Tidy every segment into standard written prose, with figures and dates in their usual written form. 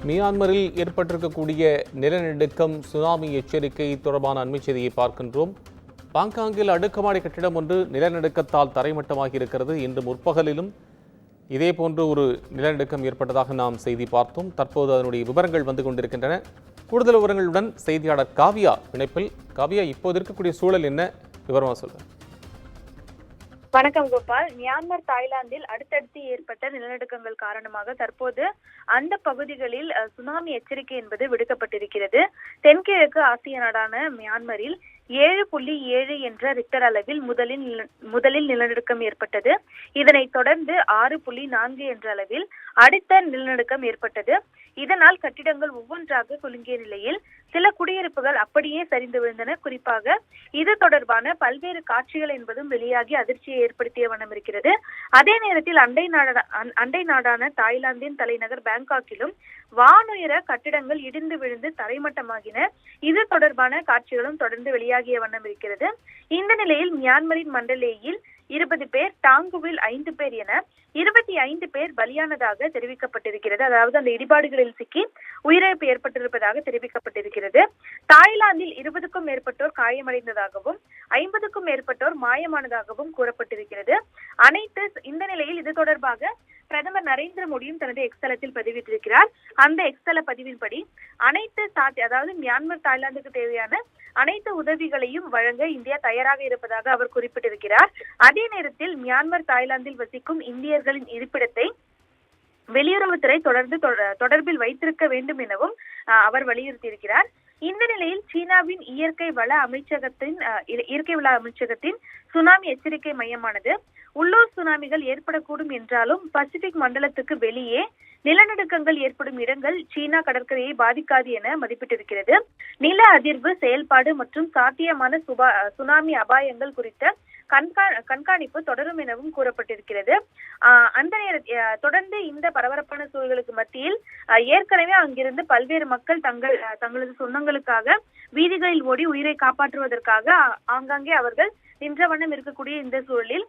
மியான்மரில் ஏற்பட்டிருக்கக்கூடிய நிலநடுக்கம், சுனாமி எச்சரிக்கை தொடர்பான அண்மைச் செய்தியை பார்க்கின்றோம். பாங்காங்கில் அடுக்குமாடி கட்டிடம் ஒன்று நிலநடுக்கத்தால் தரைமட்டமாகி இருக்கிறது. இன்று முற்பகலிலும் இதேபோன்று ஒரு நிலநடுக்கம் ஏற்பட்டதாக நாம் செய்தி பார்த்தோம். தற்போது அதனுடைய விவரங்கள் வந்து கொண்டிருக்கின்றன. கூடுதல் விவரங்களுடன் செய்தியாளர் காவியா இணைப்பில். காவியா, இப்போது இருக்கக்கூடிய சூழல் என்ன, விவரமா சொல்லுங்க. வணக்கம் கோபால். மியான்மர், தாய்லாந்தில் அடுத்தடுத்து ஏற்பட்ட நிலநடுக்கங்கள் காரணமாக தற்போது அந்த பகுதிகளில் சுனாமி எச்சரிக்கை என்பது விடுக்கப்பட்டிருக்கிறது. தென்கிழக்கு ஆசிய நாடான மியான்மரில் 7.7 என்ற ரிக்டர் அளவில் முதலில் நிலநடுக்கம் ஏற்பட்டது. இதனைத் தொடர்ந்து 6.4 என்ற அளவில் அடுத்த நிலநடுக்கம் ஏற்பட்டது. இதனால் கட்டிடங்கள் ஒவ்வொன்றாக குலுங்கிய நிலையில் சில குடியிருப்புகள் அப்படியே சரிந்து விழுந்தன. குறிப்பாக இது தொடர்பான பல்வேறு காட்சிகள் என்பதும் வெளியாகி அதிர்ச்சியை ஏற்படுத்திய வண்ணம் இருக்கிறது. அதே நேரத்தில் அண்டை நாடான தாய்லாந்தின் தலைநகர் பாங்காக்கிலும் வானுயர கட்டிடங்கள் இடிந்து விழுந்து தரைமட்டமாகின. இது தொடர்பான காட்சிகளும் தொடர்ந்து வெளியாகிய வண்ணம் இருக்கிறது. இந்த நிலையில் மியான்மரின் மண்டலேயில் 20 பேர், டாங்குவில் 5 பேர் என 25 பேர் பலியானதாக தெரிவிக்கப்பட்டிருக்கிறது. அதாவது அந்த இடிபாடுகளில் சிக்கி உயிரிழப்பு ஏற்பட்டிருப்பதாக தெரிவிக்கப்பட்டிருக்கிறது. தாய்லாந்தில் 20க்கும் மேற்பட்டோர் காயமடைந்ததாகவும் 50க்கும் மேற்பட்டோர் மாயமானதாகவும் கூறப்பட்டிருக்கிறது. இந்த நிலையில் இது தொடர்பாக பிரதமர் நரேந்திர மோடியும் தனது எக்ஸ்தலத்தில் பதிவிட்டிருக்கிறார். அந்த எக்ஸ்தல பதிவின்படி அதாவது மியான்மர், தாய்லாந்துக்கு தேவையான அனைத்து உதவிகளையும் வழங்க இந்தியா தயாராக இருப்பதாக அவர் குறிப்பிட்டிருக்கிறார். அதே நேரத்தில் மியான்மர், தாய்லாந்தில் வசிக்கும் இந்தியர்களின் இருப்பிடத்தை வெளியுறவுத்துறை தொடர்பில் வைத்திருக்க வேண்டும் எனவும் அவர் வலியுறுத்தியிருக்கிறார். இந்த நிலையில் சீனாவின் இயற்கை வள அமைச்சகத்தின் சுனாமி எச்சரிக்கை மையமானது உள்ளூர் சுனாமிகள் ஏற்படக்கூடும் என்றாலும் பசிபிக் மண்டலத்துக்கு வெளியே நிலநடுக்கங்கள் ஏற்படும் இடங்கள் சீனா கடற்கரையை பாதிக்காது என மதிப்பிட்டிருக்கிறது. நில அதிர்வு செயல்பாடு மற்றும் சாத்தியமான சுனாமி அபாயங்கள் குறித்த கண்காணிப்பு தொடரும் எனவும் கூறப்பட்டிருக்கிறது. அந்த தொடர்ந்து இந்த பரபரப்பான சூழலுக்கு மத்தியில் ஏற்கனவே அங்கிருந்து பல்வேறு மக்கள் தங்களது சொந்தங்களுக்காக வீதிகளில் ஓடி உயிரை காப்பாற்றுவதற்காக ஆங்காங்கே அவர்கள் நின்ற வண்ணம் இருக்கக்கூடிய இந்த சூழலில்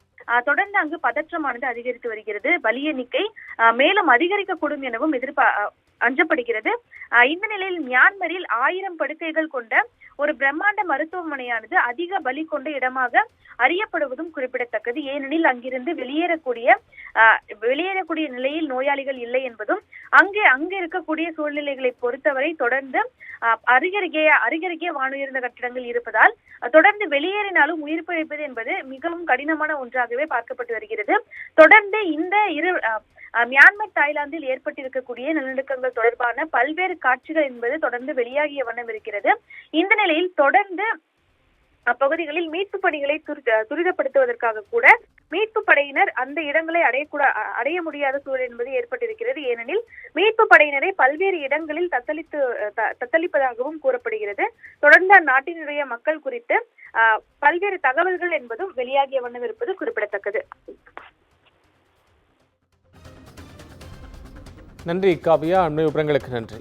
தொடர்ந்து அங்கு பதற்றமானது அதிகரித்து வருகிறது. பலி எண்ணிக்கை மேலும் அதிகரிக்கக்கூடும் எனவும் அஞ்சப்படுகிறது. இந்த நிலையில் மியான்மரில் 1000 படுக்கைகள் கொண்ட ஒரு பிரம்மாண்ட மருத்துவமனையானது அதிக பலி கொண்ட இடமாக அறியப்படுவதும் குறிப்பிடத்தக்கது. ஏனெனில் அங்கிருந்து வெளியேறக்கூடிய நிலையில் நோயாளிகள் இல்லை என்பதும் அங்கே இருக்கக்கூடிய சூழ்நிலைகளை பொறுத்தவரை தொடர்ந்து அருகருகே வானுயர்ந்த கட்டிடங்கள் இருப்பதால் தொடர்ந்து வெளியேறினாலும் உயிர் பிழைப்பது என்பது மிகவும் கடினமான ஒன்றாகவே பார்க்கப்பட்டு வருகிறது. தொடர்ந்து இந்த மியான்மர், தாய்லாந்தில் ஏற்பட்டிருக்கக்கூடிய நிலநடுக்கங்கள் தொடர்பான பல்வேறு காட்சிகள் என்பது தொடர்ந்து வெளியாகிய வண்ணம் இருக்கிறது. இந்த நிலையில் தொடர்ந்து அப்பகுதிகளில் மீட்பு பணிகளை துரிதப்படுத்துவதற்காக கூட மீட்பு படையினர் அந்த இடங்களை அடைய முடியாத சூழல் என்பது ஏற்பட்டிருக்கிறது. ஏனெனில் மீட்பு படையினரை பல்வேறு இடங்களில் தத்தளிப்பதாகவும் கூறப்படுகிறது. தொடர்ந்து அந்நாட்டினுடைய மக்கள் குறித்து பல்வேறு தகவல்கள் என்பதும் வெளியாகிய வண்ணம் இருப்பது குறிப்பிடத்தக்கது. நன்றி காவியா, அண்மை விவரங்களுக்கு நன்றி.